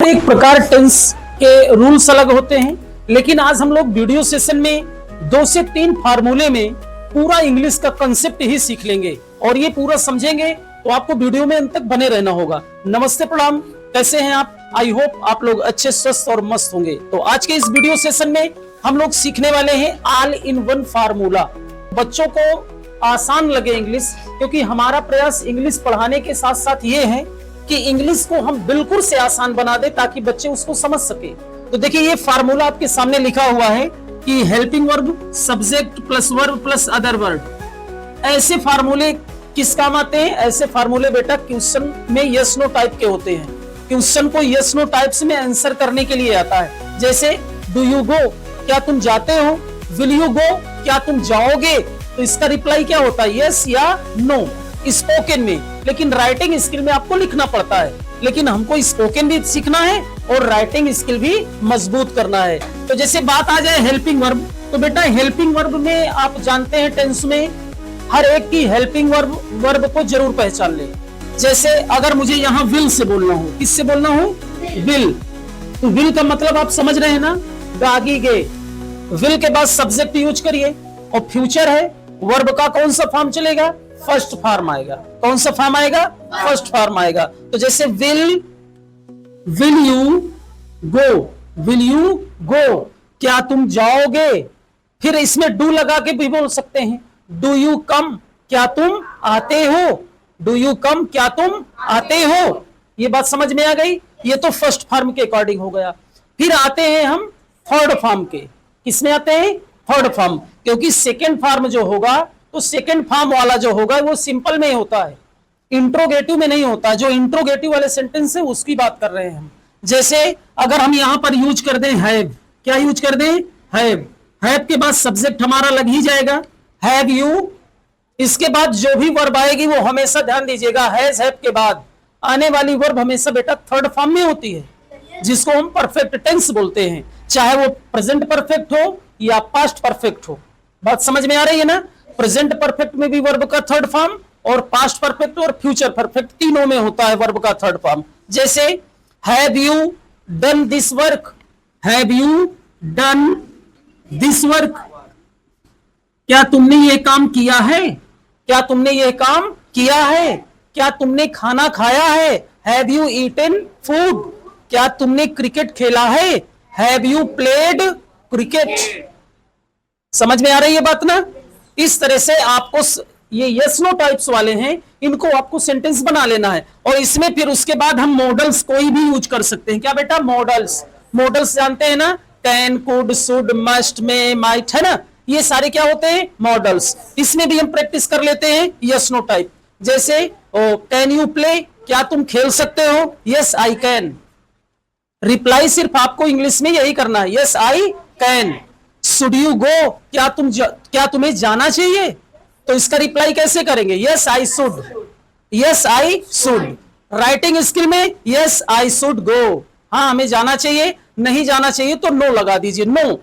एक प्रकार टेंस के रूल्स अलग होते हैं, लेकिन आज हम लोग वीडियो सेशन में 2 से 3 फार्मूले में पूरा इंग्लिश का कंसेप्ट ही सीख लेंगे और ये पूरा समझेंगे तो आपको वीडियो में अंत तक बने रहना होगा। नमस्ते, प्रणाम, कैसे हैं आप? आई होप आप लोग अच्छे, स्वस्थ और मस्त होंगे। तो आज के इस वीडियो सेशन में हम लोग सीखने वाले हैं ऑल इन वन फार्मूला। बच्चों को आसान लगे इंग्लिश, क्योंकि हमारा प्रयास इंग्लिश पढ़ाने के साथ साथ ये है कि इंग्लिश को हम बिल्कुल से आसान बना दे ताकि बच्चे उसको समझ सके। तो देखिए, ये फार्मूला आपके सामने लिखा हुआ है कि helping verb, subject plus verb plus other word. ऐसे फार्मूले किस काम आते हैं? ऐसे फार्मूले बेटा क्वेश्चन में यस नो टाइप के होते हैं। क्वेश्चन को यस नो टाइप्स में आंसर करने के लिए आता है। जैसे डू यू गो, क्या तुम जाते हो? विल यू गो, क्या तुम जाओगे? तो इसका रिप्लाई क्या होता है? यस या नो, स्पोकन में। लेकिन राइटिंग स्किल में आपको लिखना पड़ता है, लेकिन हमको स्पोकन भी सीखना है और राइटिंग स्किल भी मजबूत करना है। तो जैसे बात आ जाए हेल्पिंग वर्ब, तो बेटा हेल्पिंग वर्ब में आप जानते हैं टेंस में हर एक की हेल्पिंग वर्ब को जरूर पहचान ले। जैसे अगर मुझे यहाँ विल से बोलना हो, किससे बोलना हो? विल। तो विल का मतलब आप समझ रहे हैं ना, गागी गे। विल के बाद सब्जेक्ट यूज करिए और फ्यूचर है, वर्ब का कौन सा फॉर्म चलेगा? फर्स्ट फॉर्म आएगा। कौन सा फॉर्म आएगा? फर्स्ट फॉर्म आएगा। तो जैसे will you go, will you go, क्या तुम जाओगे? फिर इसमें डू लगा के भी बोल सकते हैं। डू यू कम, क्या तुम आते हो? डू यू कम, क्या तुम आते हो? ये बात समझ में आ गई? ये तो फर्स्ट फॉर्म के अकॉर्डिंग हो गया। फिर आते हैं हम थर्ड फॉर्म के। किसमें आते हैं? Third form. क्योंकि सेकेंड फॉर्म जो होगा, तो सेकेंड फॉर्म वाला जो होगा वो सिंपल में होता है, इंट्रोगेटिव में नहीं होता। जो इंट्रोगेटिव वाले सेंटेंस है उसकी बात कर रहे हैं हम। जैसे अगर हम यहां पर यूज कर दें हैव, क्या यूज कर दें? हैव। हैव के बाद सब्जेक्ट हमारा लग ही जाएगा, हैव यू। इसके बाद जो भी वर्ब आएगी वो हमेशा ध्यान दीजिएगा, हैज हैव के बाद आने वाली वर्ब हमेशा बेटा थर्ड फॉर्म में होती है, जिसको हम परफेक्ट टेंस बोलते हैं, चाहे वो प्रेजेंट परफेक्ट हो या पास्ट परफेक्ट हो। बात समझ में आ रही है ना? प्रेजेंट परफेक्ट में भी वर्ब का थर्ड फॉर्म और पास्ट परफेक्ट और फ्यूचर परफेक्ट तीनों में होता है वर्ब का थर्ड फॉर्म। जैसे have you done this work, have you done this work, क्या तुमने ये काम किया है? क्या तुमने ये काम किया है? क्या तुमने खाना खाया है? हैव यू ईटन फूड, क्या तुमने क्रिकेट खेला है? Have you played cricket. समझ में आ रही है बात ना? इस तरह से आपको ये यस नो टाइप्स वाले हैं, इनको आपको सेंटेंस बना लेना है। और इसमें फिर उसके बाद हम मॉडल्स कोई भी यूज कर सकते हैं। क्या बेटा? मॉडल्स। मॉडल्स जानते हैं ना? Can, could, should, must, may, might, है ना? ये सारे क्या होते हैं? मॉडल्स। इसमें भी हम प्रैक्टिस कर लेते हैं यस नो टाइप। जैसे कैन यू प्ले, क्या तुम खेल सकते हो? Yes I can. रिप्लाई सिर्फ आपको इंग्लिश में यही करना है, yes I can. Should you go, क्या तुम्हें जाना चाहिए? तो इसका रिप्लाई कैसे करेंगे? Yes I should, yes I should. Writing skill में यस आई शुड गो, हाँ हमें जाना चाहिए, नहीं जाना चाहिए तो नो लगा दीजिए, no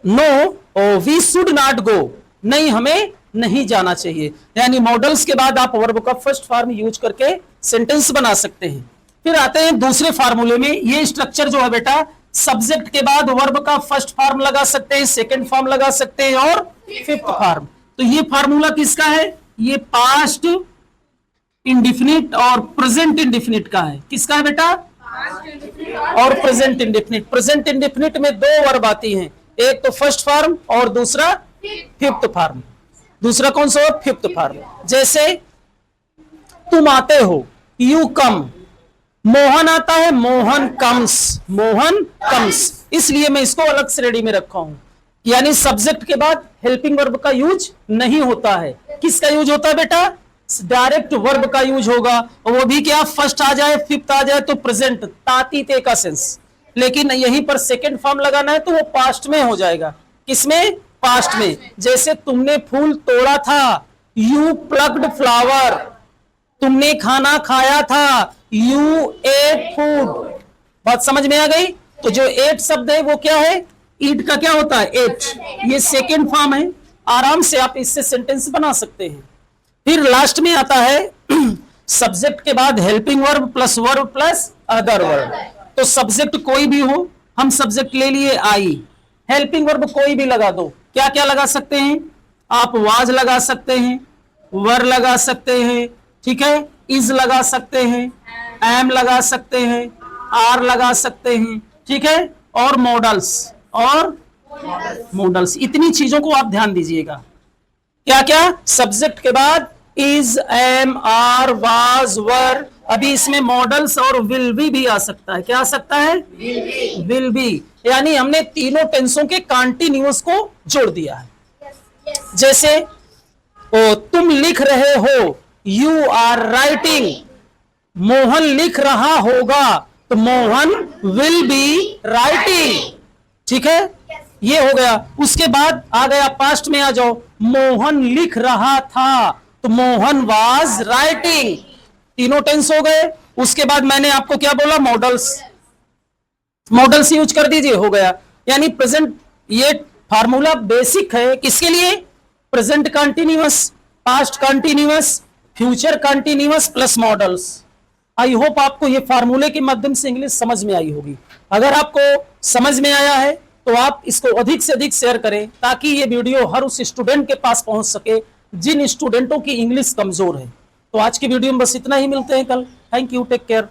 no we should not go, नहीं हमें नहीं जाना चाहिए। यानी मॉडल्स के बाद आप वर्ब का फर्स्ट फॉर्म यूज करके सेंटेंस बना सकते हैं। फिर आते हैं दूसरे फार्मूले में। ये स्ट्रक्चर जो है बेटा, सब्जेक्ट के बाद वर्ब का फर्स्ट फॉर्म लगा सकते हैं, सेकंड फॉर्म लगा सकते हैं और फिफ्थ फॉर्म। तो ये फार्मूला किसका है? ये पास्ट इंडिफिनिट और प्रेजेंट इंडिफिनिट का है। किसका है बेटा? और प्रेजेंट इंडिफिनिट। प्रेजेंट इंडिफिनिट में 2 वर्ब आती हैं, एक तो फर्स्ट फॉर्म और दूसरा फिफ्थ फॉर्म। दूसरा कौन सा? Fifth form. जैसे तुम आते हो, यू कम। मोहन आता है, मोहन कम्स, मोहन कम्स। इसलिए मैं इसको अलग श्रेणी में रखा हूं। यानी सब्जेक्ट के बाद हेल्पिंग वर्ब का यूज नहीं होता है। किसका यूज होता है बेटा? डायरेक्ट वर्ब का यूज होगा, और वो भी क्या? फर्स्ट आ जाए, फिफ्थ आ जाए तो प्रेजेंट, तातीते का सेंस। लेकिन यहीं पर सेकंड फॉर्म लगाना है तो वो पास्ट में हो जाएगा। किसमें? पास्ट में। जैसे तुमने फूल तोड़ा था, यू प्लग्ड फ्लावर। तुमने खाना खाया था, यू एट फूड। बात समझ में आ गई? तो जो एट शब्द है वो क्या है? ईट का क्या होता है? एट। ये सेकेंड फॉर्म है, आराम से आप इससे सेंटेंस बना सकते हैं। फिर लास्ट में आता है सब्जेक्ट के बाद helping verb plus other verb. तो सब्जेक्ट कोई भी हो, हम सब्जेक्ट ले लिए आई, हेल्पिंग वर्ब कोई भी लगा दो। क्या क्या लगा सकते हैं आप? वाज लगा सकते हैं, वर लगा सकते हैं, ठीक है, इज लगा सकते हैं, एम लगा सकते हैं, आर लगा सकते हैं, ठीक है, और मॉडल्स। इतनी चीजों को आप ध्यान दीजिएगा। क्या क्या? सब्जेक्ट के बाद इज, एम, आर, वाज, वर। अभी इसमें मॉडल्स और विल भी आ सकता है। क्या आ सकता है? Will be. यानी हमने तीनों टेंसों के कंटीन्यूअस को जोड़ दिया है। जैसे तुम लिख रहे हो, यू आर राइटिंग। मोहन लिख रहा होगा, तो मोहन विल बी राइटिंग। ठीक है, ये हो गया। उसके बाद आ गया पास्ट में, आ जाओ। मोहन लिख रहा था, तो मोहन वाज राइटिंग। तीनों टेंस हो गए। उसके बाद मैंने आपको क्या बोला? मॉडल्स यूज कर दीजिए, हो गया। यानी प्रेजेंट, ये फार्मूला बेसिक है किसके लिए? Present continuous, past continuous, future continuous plus models. I hope आपको ये फार्मूले के माध्यम से इंग्लिश समझ में आई होगी। अगर आपको समझ में आया है तो आप इसको अधिक से अधिक शेयर करें, ताकि ये वीडियो हर उस स्टूडेंट के पास पहुंच सके जिन स्टूडेंटों की इंग्लिश कमजोर है। तो आज की वीडियो में बस इतना ही, मिलते हैं कल। Thank you, take care.